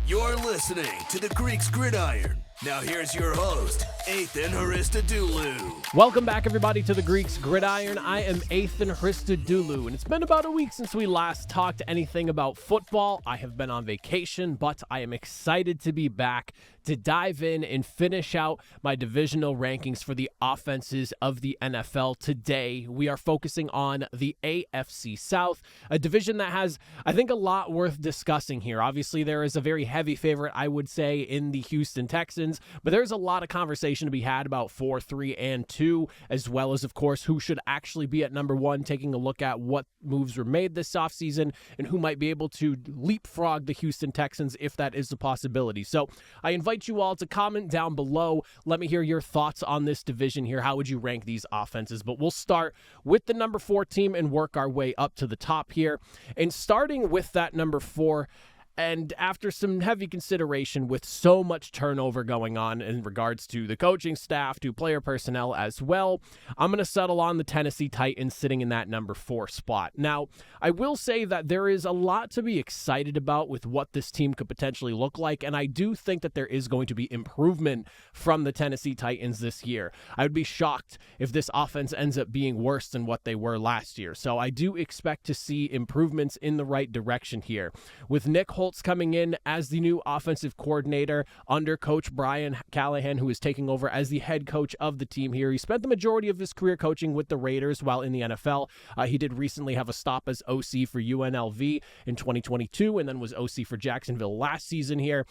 You're listening to The Greeks Gridiron. Now here's your host, Ethan Haristadoulou. Welcome back, everybody, to The Greeks Gridiron. I am Ethan Haristadoulou, and it's been about a week since we last talked anything about football. I have been on vacation, but I am excited to be back to dive in and finish out my divisional rankings for the offenses of the NFL. Today, we are focusing on the AFC South, a division that has, I think, a lot worth discussing here. Obviously, there is a very heavy favorite, I would say, in the Houston Texans, but there's a lot of conversation to be had about 4, 3, and 2, as well as, of course, who should actually be at number 1, taking a look at what moves were made this offseason and who might be able to leapfrog the Houston Texans if that is a possibility. So I invite you all to comment down below. Let me hear your thoughts on this division here. How would you rank these offenses? But we'll start with the number 4 team and work our way up to the top here. And starting with that number 4, and after some heavy consideration with so much turnover going on in regards to the coaching staff, to player personnel as well, I'm going to settle on the Tennessee Titans sitting in that number 4 spot. Now, I will say that there is a lot to be excited about with what this team could potentially look like, and I do think that there is going to be improvement from the Tennessee Titans this year. I would be shocked if this offense ends up being worse than what they were last year. So I do expect to see improvements in the right direction here. With Nick Holtz coming in as the new offensive coordinator under Coach Brian Callahan, who is taking over as the head coach of the team here. He spent the majority of his career coaching with the Raiders while in the NFL. He did recently have a stop as OC for UNLV in 2022 and then was OC for Jacksonville last season here.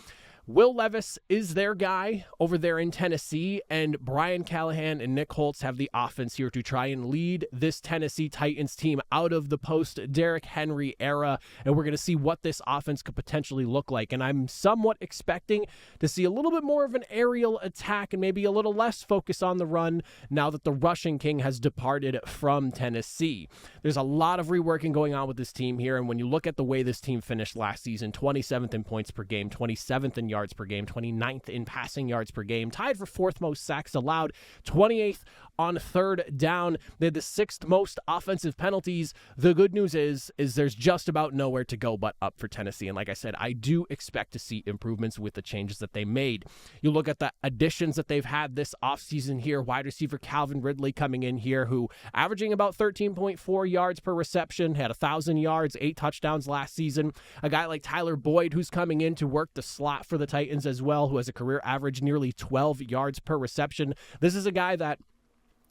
Will Levis is their guy over there in Tennessee, and Brian Callahan and Nick Holtz have the offense here to try and lead this Tennessee Titans team out of the post-Derrick Henry era, and we're going to see what this offense could potentially look like. And I'm somewhat expecting to see a little bit more of an aerial attack and maybe a little less focus on the run now that the rushing king has departed from Tennessee. There's a lot of reworking going on with this team here, and when you look at the way this team finished last season, 27th in points per game, 27th in yards per game, 29th in passing yards per game, tied for 4th most sacks allowed, 28th on third down. They had the 6th most offensive penalties. The good news is there's just about nowhere to go but up for Tennessee. And like I said, I do expect to see improvements with the changes that they made. You look at the additions that they've had this offseason here. Wide receiver Calvin Ridley coming in here, who averaging about 13.4 yards per reception, had 1,000 yards, 8 touchdowns last season. A guy like Tyler Boyd, who's coming in to work the slot for the Titans as well, who has a career average nearly 12 yards per reception. This is a guy that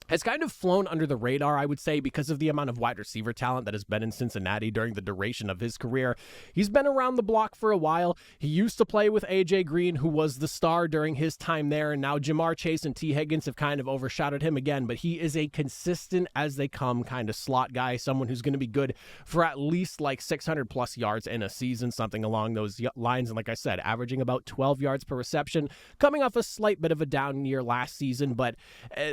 has kind of flown under the radar, I would say, because of the amount of wide receiver talent that has been in Cincinnati during the duration of his career. He's been around the block for a while. He used to play with A.J. Green, who was the star during his time there, and now Jamar Chase and T. Higgins have kind of overshadowed him again, but he is a consistent as they come kind of slot guy, someone who's going to be good for at least like 600 plus yards in a season, something along those lines, and like I said, averaging about 12 yards per reception, coming off a slight bit of a down year last season, but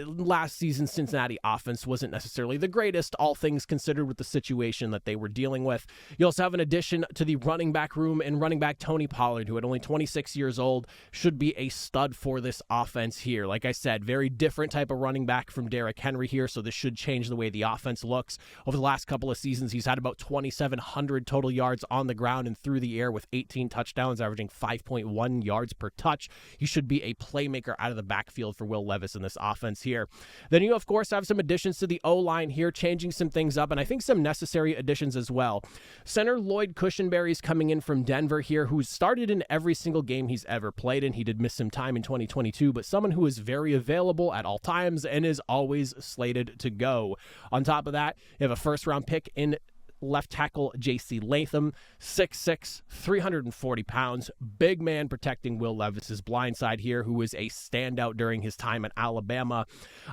last season Cincinnati offense wasn't necessarily the greatest, all things considered, with the situation that they were dealing with. You also have an addition to the running back room and running back Tony Pollard, who at only 26 years old should be a stud for this offense here. Like I said, very different type of running back from Derrick Henry here, so this should change the way the offense looks. Over the last couple of seasons, he's had about 2,700 total yards on the ground and through the air with 18 touchdowns, averaging 5.1 yards per touch. He should be a playmaker out of the backfield for Will Levis in this offense here. Then you, of course, have some additions to the O-line here, changing some things up, and I think some necessary additions as well. Center Lloyd Cushenberry's coming in from Denver here, who's started in every single game he's ever played in. He did miss some time in 2022, but someone who is very available at all times and is always slated to go. On top of that, you have a first-round pick in left tackle J.C. Latham, 6'6", 340 pounds, big man protecting Will Levis's blind side here, who was a standout during his time at Alabama.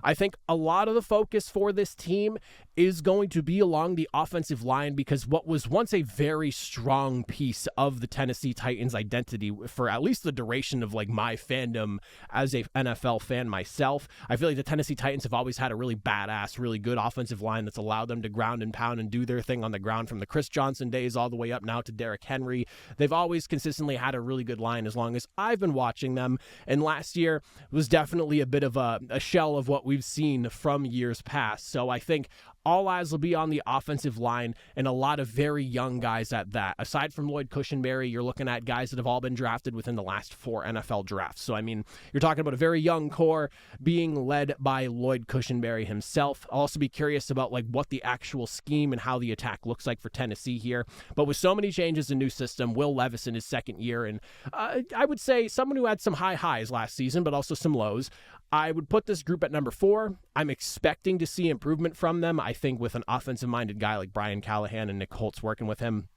I think a lot of the focus for this team is going to be along the offensive line, because what was once a very strong piece of the Tennessee Titans identity for at least the duration of like my fandom as a NFL fan myself, I feel like the Tennessee Titans have always had a really badass, really good offensive line that's allowed them to ground and pound and do their thing on the ground, from the Chris Johnson days all the way up now to Derrick Henry. They've always consistently had a really good line as long as I've been watching them, and last year was definitely a bit of a shell of what we've seen from years past. So I think All eyes will be on the offensive line and a lot of very young guys at that. Aside from Lloyd Cushenberry, you're looking at guys that have all been drafted within the last 4 NFL drafts. So, I mean, you're talking about a very young core being led by Lloyd Cushenberry himself. I'll also be curious about like what the actual scheme and how the attack looks like for Tennessee here. But with so many changes in new system, Will Levis in his second year, and I would say someone who had some high highs last season, but also some lows, I would put this group at number 4. I'm expecting to see improvement from them. I think with an offensive-minded guy like Brian Callahan and Nick Holtz working with him,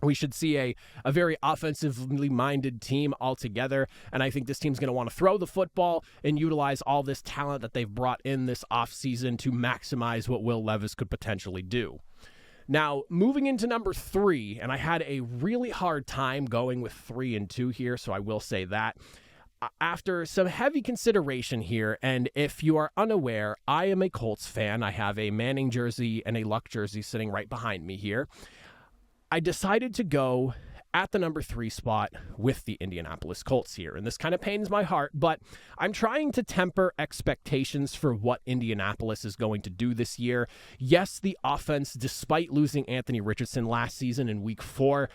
we should see a very offensively minded team altogether. And I think this team's going to want to throw the football and utilize all this talent that they've brought in this offseason to maximize what Will Levis could potentially do. Now, moving into number 3, and I had a really hard time going with 3 and 2 here, so I will say that. After some heavy consideration here, and if you are unaware, I am a Colts fan. I have a Manning jersey and a Luck jersey sitting right behind me here. I decided to go at the number 3 spot with the Indianapolis Colts here. And this kind of pains my heart, but I'm trying to temper expectations for what Indianapolis is going to do this year. Yes, the offense, despite losing Anthony Richardson last season in week 4,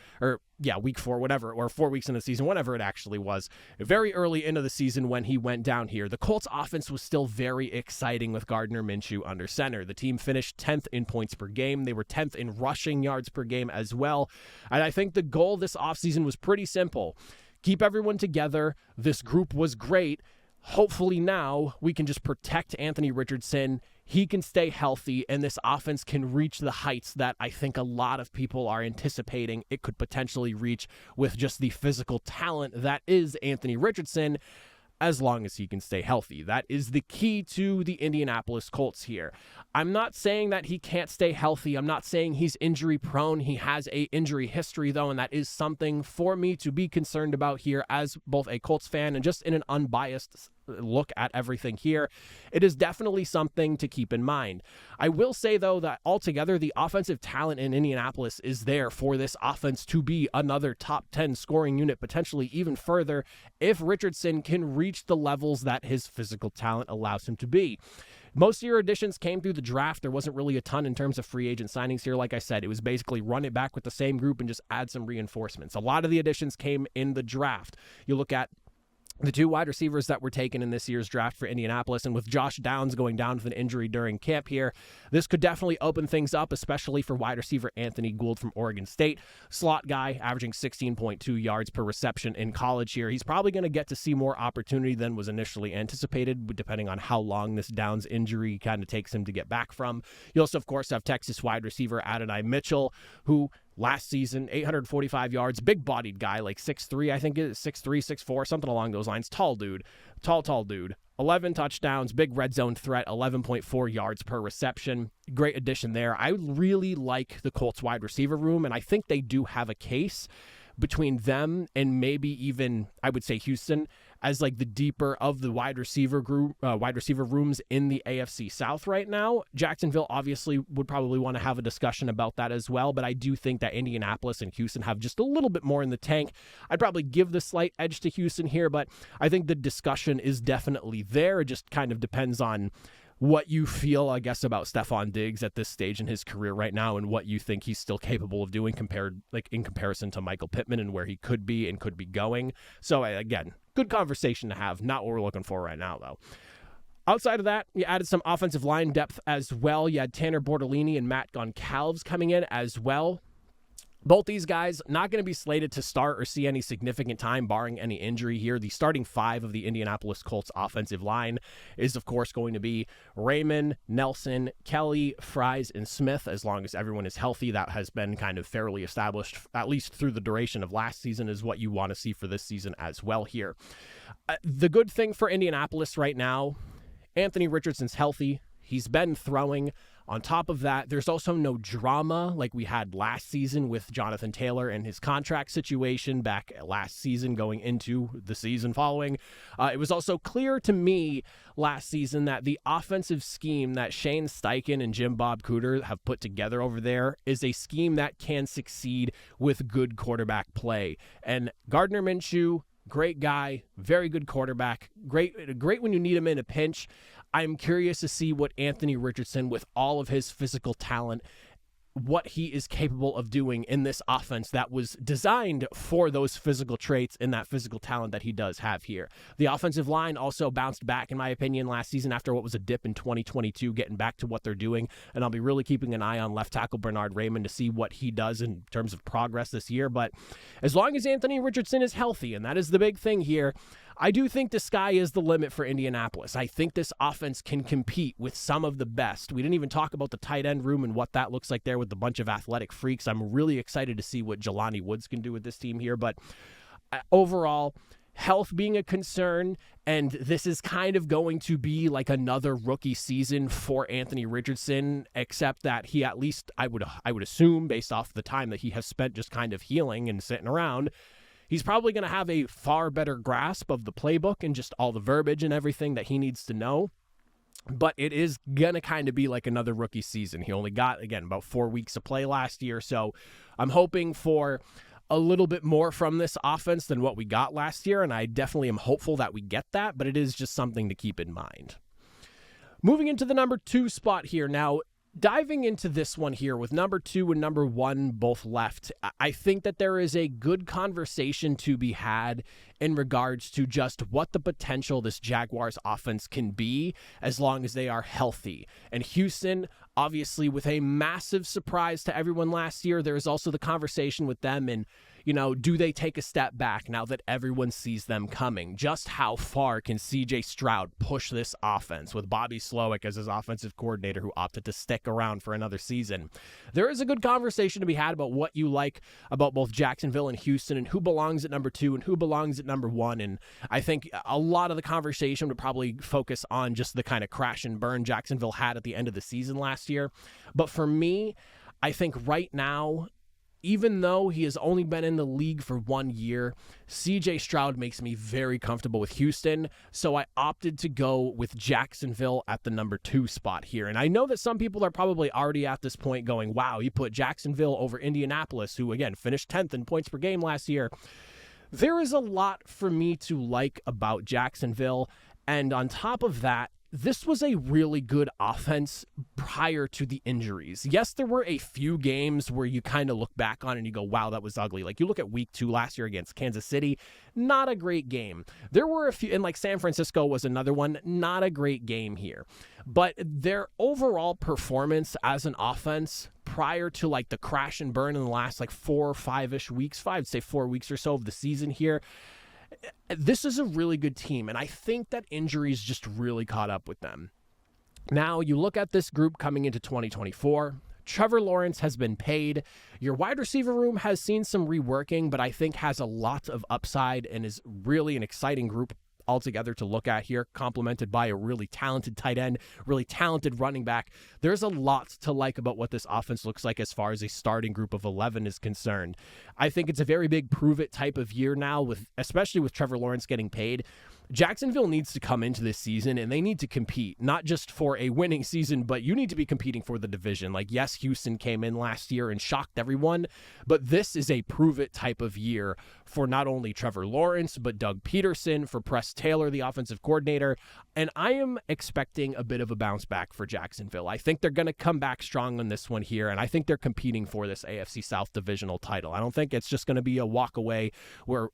week 4, whatever, or 4 weeks in the season, whatever it actually was, very early into the season when he went down here, the Colts offense was still very exciting with Gardner Minshew under center. The team finished 10th in points per game. They were 10th in rushing yards per game as well. And I think the goal this offseason was pretty simple. Keep everyone together. This group was great. Hopefully now we can just protect Anthony Richardson. He can stay healthy, and this offense can reach the heights that I think a lot of people are anticipating it could potentially reach with just the physical talent that is Anthony Richardson, as long as he can stay healthy. That is the key to the Indianapolis Colts here. I'm not saying that he can't stay healthy. I'm not saying he's injury prone. He has an injury history, though, and that is something for me to be concerned about here as both a Colts fan and just in an unbiased look at everything here. It is definitely something to keep in mind. I will say, though, that altogether the offensive talent in Indianapolis is there for this offense to be another top 10 scoring unit, potentially even further, if Richardson can reach the levels that his physical talent allows him to be. Most of your additions came through the draft. There wasn't really a ton in terms of free agent signings here. Like I said, it was basically run it back with the same group and just add some reinforcements. A lot of the additions came in the draft. You look at the 2 wide receivers that were taken in this year's draft for Indianapolis, and with Josh Downs going down with an injury during camp here, this could definitely open things up, especially for wide receiver Anthony Gould from Oregon State. Slot guy, averaging 16.2 yards per reception in college here. He's probably going to get to see more opportunity than was initially anticipated, depending on how long this Downs injury kind of takes him to get back from. You also, of course, have Texas wide receiver Adonai Mitchell, who last season, 845 yards, big-bodied guy, like 6'3", I think it is, 6'3", 6'4", something along those lines. Tall dude. 11 touchdowns, big red zone threat, 11.4 yards per reception. Great addition there. I really like the Colts wide receiver room, and I think they do have a case between them and maybe even, I would say, Houston as like the deeper of the wide receiver rooms in the AFC South right now. Jacksonville obviously would probably want to have a discussion about that as well, but I do think that Indianapolis and Houston have just a little bit more in the tank. I'd probably give the slight edge to Houston here, but I think the discussion is definitely there. It just kind of depends on what you feel, I guess, about Stephon Diggs at this stage in his career right now and what you think he's still capable of doing in comparison to Michael Pittman and where he could be and could be going. So again, good conversation to have. Not what we're looking for right now, though. Outside of that, you added some offensive line depth as well. You had Tanner Bortolini and Matt Goncalves coming in as well. Both these guys not going to be slated to start or see any significant time barring any injury here. The starting 5 of the Indianapolis Colts offensive line is, of course, going to be Raymond, Nelson, Kelly, Fries, and Smith, as long as everyone is healthy. That has been kind of fairly established, at least through the duration of last season, is what you want to see for this season as well here. The good thing for Indianapolis right now, Anthony Richardson's healthy. He's been throwing. On top of that, there's also no drama like we had last season with Jonathan Taylor and his contract situation back last season going into the season following. It was also clear to me last season that the offensive scheme that Shane Steichen and Jim Bob Cooter have put together over there is a scheme that can succeed with good quarterback play. And Gardner Minshew, great guy, very good quarterback, great when you need him in a pinch. I'm curious to see what Anthony Richardson, with all of his physical talent, what he is capable of doing in this offense that was designed for those physical traits and that physical talent that he does have here. The offensive line also bounced back, in my opinion, last season after what was a dip in 2022, getting back to what they're doing. And I'll be really keeping an eye on left tackle Bernard Raymond to see what he does in terms of progress this year. But as long as Anthony Richardson is healthy, and that is the big thing here, I do think the sky is the limit for Indianapolis. I think this offense can compete with some of the best. We didn't even talk about the tight end room and what that looks like there with a bunch of athletic freaks. I'm really excited to see what Jelani Woods can do with this team here. But overall, health being a concern, and this is kind of going to be like another rookie season for Anthony Richardson, except that he, at least I would assume, based off the time that he has spent just kind of healing and sitting around, he's probably going to have a far better grasp of the playbook and just all the verbiage and everything that he needs to know. But it is going to kind of be like another rookie season. He only got, again, about 4 weeks of play last year. So I'm hoping for a little bit more from this offense than what we got last year. And I definitely am hopeful that we get that, but it is just something to keep in mind. Moving into the number 2 spot here. Now, diving into this one here with number 2 and number 1 both left, I think that there is a good conversation to be had in regards to just what the potential this Jaguars offense can be as long as they are healthy. And Houston, obviously, with a massive surprise to everyone last year, there is also the conversation with them and, do they take a step back now that everyone sees them coming? Just how far can C.J. Stroud push this offense with Bobby Slowick as his offensive coordinator who opted to stick around for another season? There is a good conversation to be had about what you like about both Jacksonville and Houston and who belongs at number 2 and who belongs at number 1. And I think a lot of the conversation would probably focus on just the kind of crash and burn Jacksonville had at the end of the season last year. But for me, I think right now, even though he has only been in the league for 1 year, C.J. Stroud makes me very comfortable with Houston, so I opted to go with Jacksonville at the number 2 spot here. And I know that some people are probably already at this point going, wow, you put Jacksonville over Indianapolis, who, again, finished 10th in points per game last year. There is a lot for me to like about Jacksonville, and on top of that, this was a really good offense prior to the injuries. Yes, there were a few games where you kind of look back on and you go, wow, that was ugly. Like you look at week 2 last year against Kansas City, not a great game. There were a few, and like San Francisco was another one, not a great game here. But their overall performance as an offense prior to like the crash and burn in the last like 4 or 5-ish weeks, I'd say 4 weeks or so of the season here, this is a really good team, and I think that injuries just really caught up with them. Now, you look at this group coming into 2024, Trevor Lawrence has been paid. Your wide receiver room has seen some reworking, but I think has a lot of upside and is really an exciting group altogether to look at here, complemented by a really talented tight end, really talented running back. There's a lot to like about what this offense looks like as far as a starting group of 11 is concerned. I think it's a very big prove-it type of year now, especially with Trevor Lawrence getting paid. Jacksonville needs to come into this season and they need to compete, not just for a winning season, but you need to be competing for the division. Like, yes, Houston came in last year and shocked everyone, but this is a prove-it type of year for not only Trevor Lawrence, but Doug Peterson, for Press Taylor, the offensive coordinator, and I am expecting a bit of a bounce back for Jacksonville. I think they're going to come back strong on this one here, and I think they're competing for this AFC South divisional title. I don't think it's just going to be a walk away or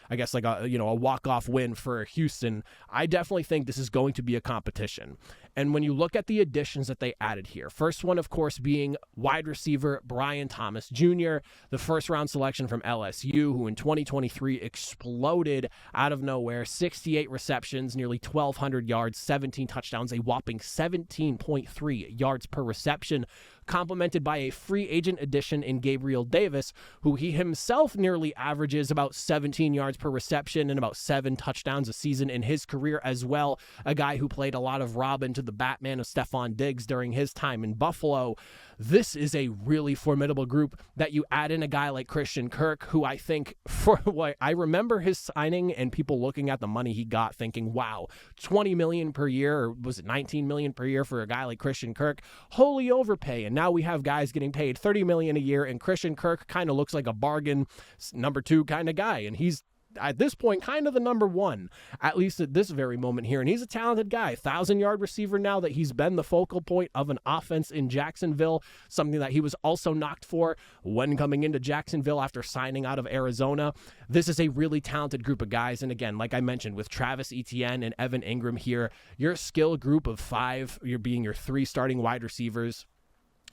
I guess like a walk-off win for Houston. I definitely think this is going to be a competition. And when you look at the additions that they added here, first one, of course, being wide receiver Brian Thomas Jr., the first-round selection from LSU, who in 2023 exploded out of nowhere, 68 receptions, nearly 1,200 yards, 17 touchdowns, a whopping 17.3 yards per reception, complemented by a free agent addition in Gabriel Davis, who he himself nearly averages about 17 yards per reception and about 7 touchdowns a season in his career as well. A guy who played a lot of Robin to the Batman of Stephon Diggs during his time in Buffalo. This is a really formidable group that you add in a guy like Christian Kirk, who I think, for what I remember his signing and people looking at the money he got thinking, wow, $20 million per year, or was it $19 million per year for a guy like Christian Kirk? Holy overpay. And now we have guys getting paid $30 million a year, and Christian Kirk kind of looks like a bargain number 2 kind of guy, and he's at this point, kind of the number one, at least at this very moment here. And he's a talented guy, 1,000-yard receiver now that he's been the focal point of an offense in Jacksonville, something that he was also knocked for when coming into Jacksonville after signing out of Arizona. This is a really talented group of guys. And again, like I mentioned, with Travis Etienne and Evan Ingram here, your skill group of 5, you're being your 3 starting wide receivers,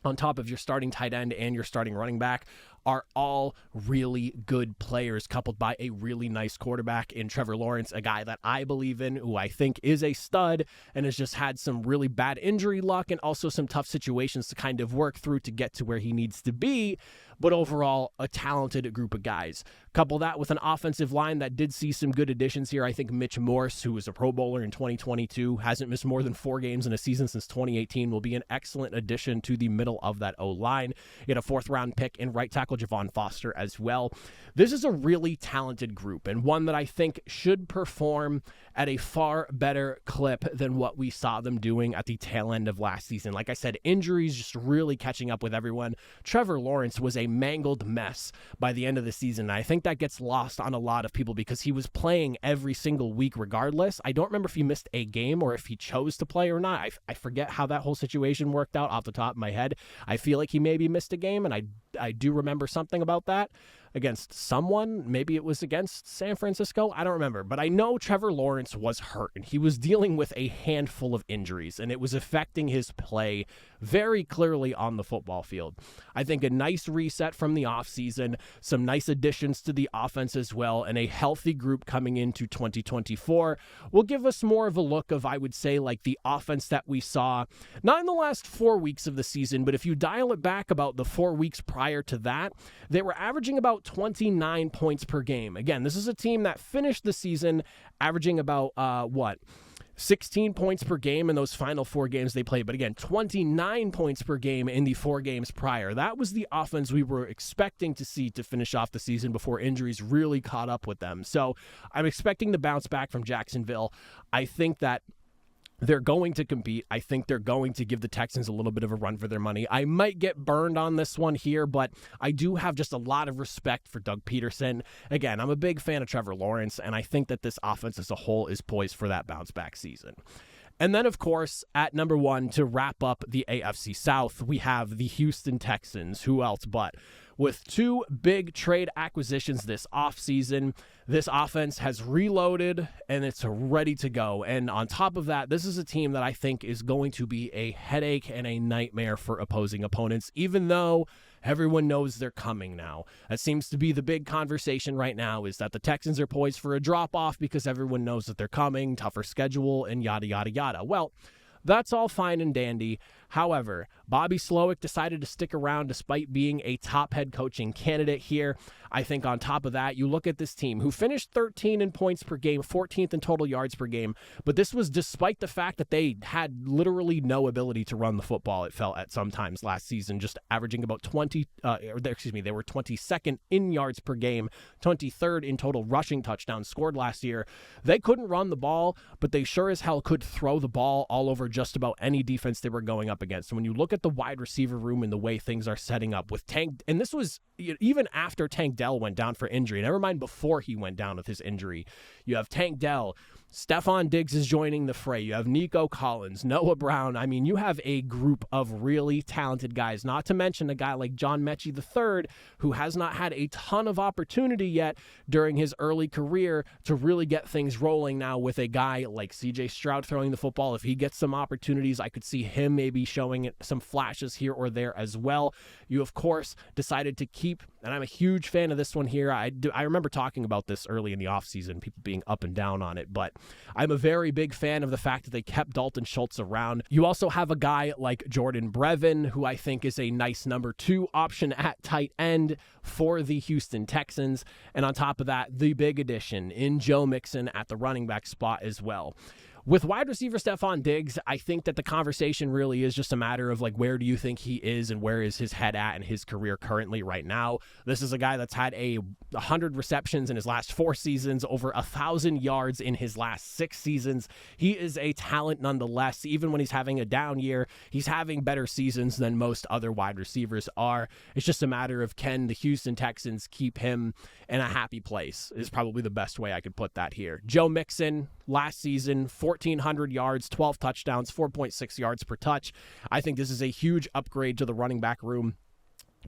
on top of your starting tight end and your starting running back, are all really good players, coupled by a really nice quarterback in Trevor Lawrence, a guy that I believe in, who I think is a stud and has just had some really bad injury luck and also some tough situations to kind of work through to get to where he needs to be. But overall, a talented group of guys. Couple that with an offensive line that did see some good additions here. I think Mitch Morse, who was a Pro Bowler in 2022, hasn't missed more than 4 games in a season since 2018, will be an excellent addition to the middle of that O-line. You had a 4th-round pick in right tackle Javon Foster as well. This is a really talented group, and one that I think should perform at a far better clip than what we saw them doing at the tail end of last season. Like I said, injuries just really catching up with everyone. Trevor Lawrence was a mangled mess by the end of the season. And I think that gets lost on a lot of people because he was playing every single week regardless. I don't remember if he missed a game or if he chose to play or not. I forget how that whole situation worked out off the top of my head. I feel like he maybe missed a game, and I do remember something about that against someone. Maybe it was against San Francisco. I don't remember. But I know Trevor Lawrence was hurt, and he was dealing with a handful of injuries, and it was affecting his play very clearly on the football field. I think a nice reset from the offseason, some nice additions to the offense as well, and a healthy group coming into 2024 will give us more of a look of, I would say, like the offense that we saw, not in the last 4 weeks of the season, but if you dial it back about the 4 weeks prior to that, they were averaging about 29 points per game. Again, this is a team that finished the season averaging about, 16 points per game in those final 4 games they played. But again, 29 points per game in the 4 games prior. That was the offense we were expecting to see to finish off the season before injuries really caught up with them. So I'm expecting the bounce back from Jacksonville. I think that they're going to compete. I think they're going to give the Texans a little bit of a run for their money. I might get burned on this one here, but I do have just a lot of respect for Doug Peterson. Again, I'm a big fan of Trevor Lawrence, and I think that this offense as a whole is poised for that bounce-back season. And then, of course, at number 1, to wrap up the AFC South, we have the Houston Texans. Who else but? With 2 big trade acquisitions this offseason, this offense has reloaded and it's ready to go. And on top of that, this is a team that I think is going to be a headache and a nightmare for opposing opponents, even though everyone knows they're coming now. That seems to be the big conversation right now, is that the Texans are poised for a drop-off because everyone knows that they're coming, tougher schedule, and yada, yada, yada. Well, that's all fine and dandy. However, Bobby Slowick decided to stick around despite being a top head coaching candidate here. I think on top of that, you look at this team who finished 13 in points per game, 14th in total yards per game, but this was despite the fact that they had literally no ability to run the football, it felt at some times last season, just averaging about they were 22nd in yards per game, 23rd in total rushing touchdowns scored last year. They couldn't run the ball, but they sure as hell could throw the ball all over just about any defense they were going up against. So when you look at the wide receiver room and the way things are setting up with Tank, and this was even after Tank Dell went down for injury, never mind before he went down with his injury, you have Tank Dell, Stephon Diggs is joining the fray. You have Nico Collins, Noah Brown. I mean, you have a group of really talented guys, not to mention a guy like John Mechie III, who has not had a ton of opportunity yet during his early career to really get things rolling now with a guy like CJ Stroud throwing the football. If he gets some opportunities, I could see him maybe showing some flashes here or there as well. You, of course, decided to keep, and I'm a huge fan of this one here. I remember talking about this early in the offseason, people being up and down on it, but I'm a very big fan of the fact that they kept Dalton Schultz around. You also have a guy like Jordan Brevin, who I think is a nice number 2 option at tight end for the Houston Texans. And on top of that, the big addition in Joe Mixon at the running back spot as well. With wide receiver Stephon Diggs, I think that the conversation really is just a matter of like, where do you think he is and where is his head at in his career currently right now? This is a guy that's had 100 receptions in his last 4 seasons, over 1,000 yards in his last 6 seasons. He is a talent nonetheless. Even when he's having a down year, he's having better seasons than most other wide receivers are. It's just a matter of, can the Houston Texans keep him in a happy place, is probably the best way I could put that here. Joe Mixon, last season, 1,400 yards, 12 touchdowns, 4.6 yards per touch. I think this is a huge upgrade to the running back room,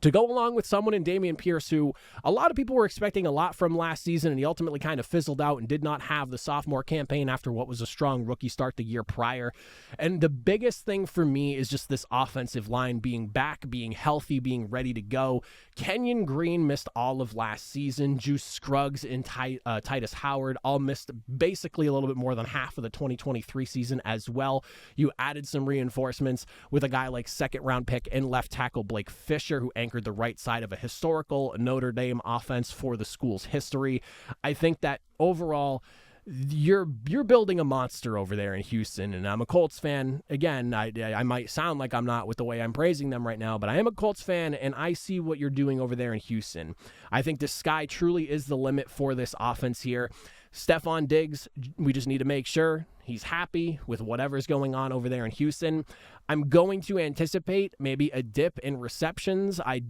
to go along with someone in Dameon Pierce, who a lot of people were expecting a lot from last season, and he ultimately kind of fizzled out and did not have the sophomore campaign after what was a strong rookie start the year prior. And the biggest thing for me is just this offensive line being back, being healthy, being ready to go. Kenyon Green missed all of last season. Juice Scruggs and Titus Howard all missed basically a little bit more than half of the 2023 season as well. You added some reinforcements with a guy like second-round pick and left tackle Blake Fisher, who anchored the right side of a historical Notre Dame offense for the school's history. I think that overall, you're building a monster over there in Houston, and I'm a Colts fan. Again, I might sound like I'm not with the way I'm praising them right now, but I am a Colts fan, and I see what you're doing over there in Houston. I think the sky truly is the limit for this offense here. Stephon Diggs, we just need to make sure he's happy with whatever's going on over there in Houston. I'm going to anticipate maybe a dip in receptions. I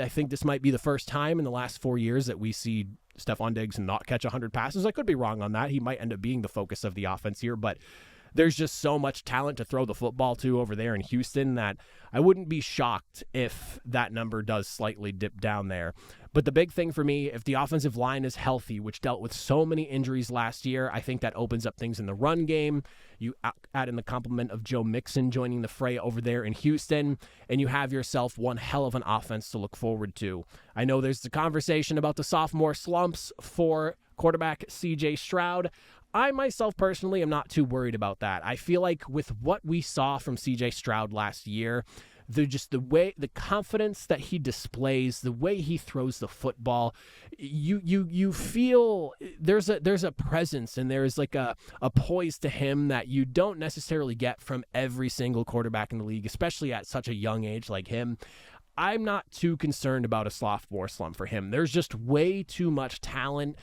think this might be the first time in the last 4 years that we see Stephon Diggs not catch 100 passes. I could be wrong on that. He might end up being the focus of the offense here, but there's just so much talent to throw the football to over there in Houston that I wouldn't be shocked if that number does slightly dip down there. But the big thing for me, if the offensive line is healthy, which dealt with so many injuries last year, I think that opens up things in the run game. You add in the complement of Joe Mixon joining the fray over there in Houston, and you have yourself one hell of an offense to look forward to. I know there's the conversation about the sophomore slumps for quarterback C.J. Stroud. I myself personally am not too worried about that. I feel like with what we saw from C.J. Stroud last year, the confidence that he displays, the way he throws the football, you feel there's a presence and there's like a poise to him that you don't necessarily get from every single quarterback in the league, especially at such a young age like him. I'm not too concerned about a sophomore slump for him. There's just way too much talent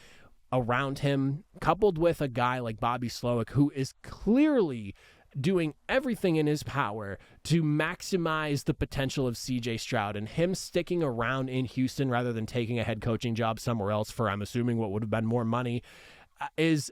around him, coupled with a guy like Bobby Slowick, who is clearly doing everything in his power to maximize the potential of C.J. Stroud, and him sticking around in Houston rather than taking a head coaching job somewhere else for, I'm assuming, what would have been more money, is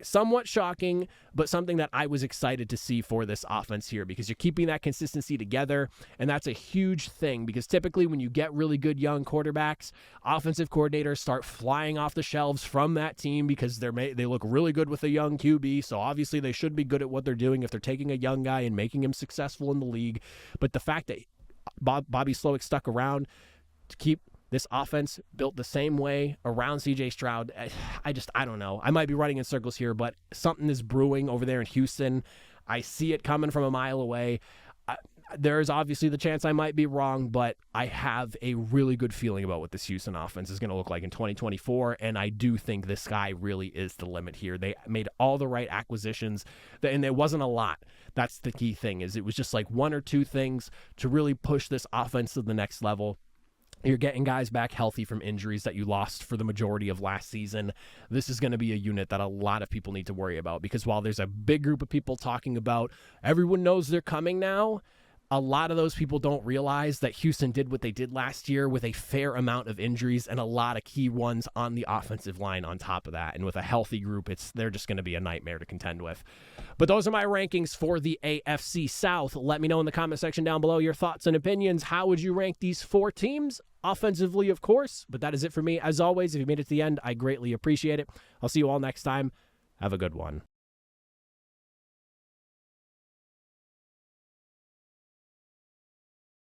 somewhat shocking, but something that I was excited to see for this offense here, because you're keeping that consistency together, and that's a huge thing, because typically when you get really good young quarterbacks, offensive coordinators start flying off the shelves from that team because they look really good with a young QB, so obviously they should be good at what they're doing if they're taking a young guy and making him successful in the league. But the fact that Bobby Slowick stuck around to keep this offense built the same way around C.J. Stroud, I don't know. I might be running in circles here, but something is brewing over there in Houston. I see it coming from a mile away. There is obviously the chance I might be wrong, but I have a really good feeling about what this Houston offense is going to look like in 2024, and I do think the sky really is the limit here. They made all the right acquisitions, and there wasn't a lot. That's the key thing, is it was just like one or two things to really push this offense to the next level. You're getting guys back healthy from injuries that you lost for the majority of last season. This is going to be a unit that a lot of people need to worry about, because while there's a big group of people talking about everyone knows they're coming now, a lot of those people don't realize that Houston did what they did last year with a fair amount of injuries and a lot of key ones on the offensive line on top of that. And with a healthy group, they're just going to be a nightmare to contend with. But those are my rankings for the AFC South. Let me know in the comment section down below your thoughts and opinions. How would you rank these 4 teams? Offensively, of course. But that is it for me. As always, if you made it to the end, I greatly appreciate it. I'll see you all next time. Have a good one.